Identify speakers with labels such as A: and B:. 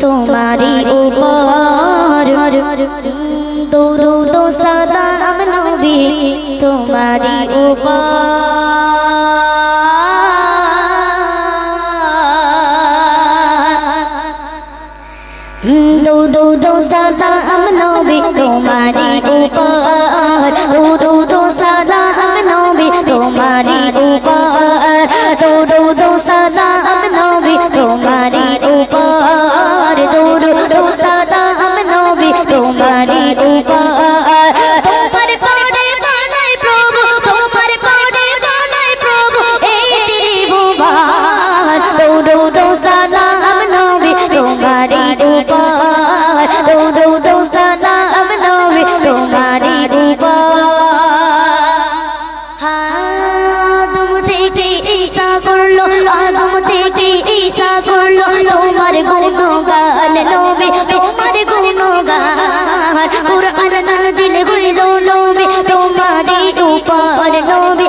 A: তোমারি উপর দরুদ ও সালাম নবী তোমারি দরুদ ও সালাম নবী তোমারি উপর দরুদ ও সালাম নবী তোমারি উপর দরুদ ও সালাম নবী তোমারি উপর দরুদ ও সালাম নবী তোমারি উপর তোমার পরে বানাই প্রভু তোমার পরে বানাই প্রভু এই ত্রিভুবন দরুদ ও সালাম নবী তোমারি উপর দরুদ ও সালাম নবী তোমারি উপর আদম থেকে ঈসা করলো আদম থেকে ঈসা করলো তোমার গুণগান নবী তোমার গুণগান কুরআন নাজিল হইল নবী তোমারি উপর নবী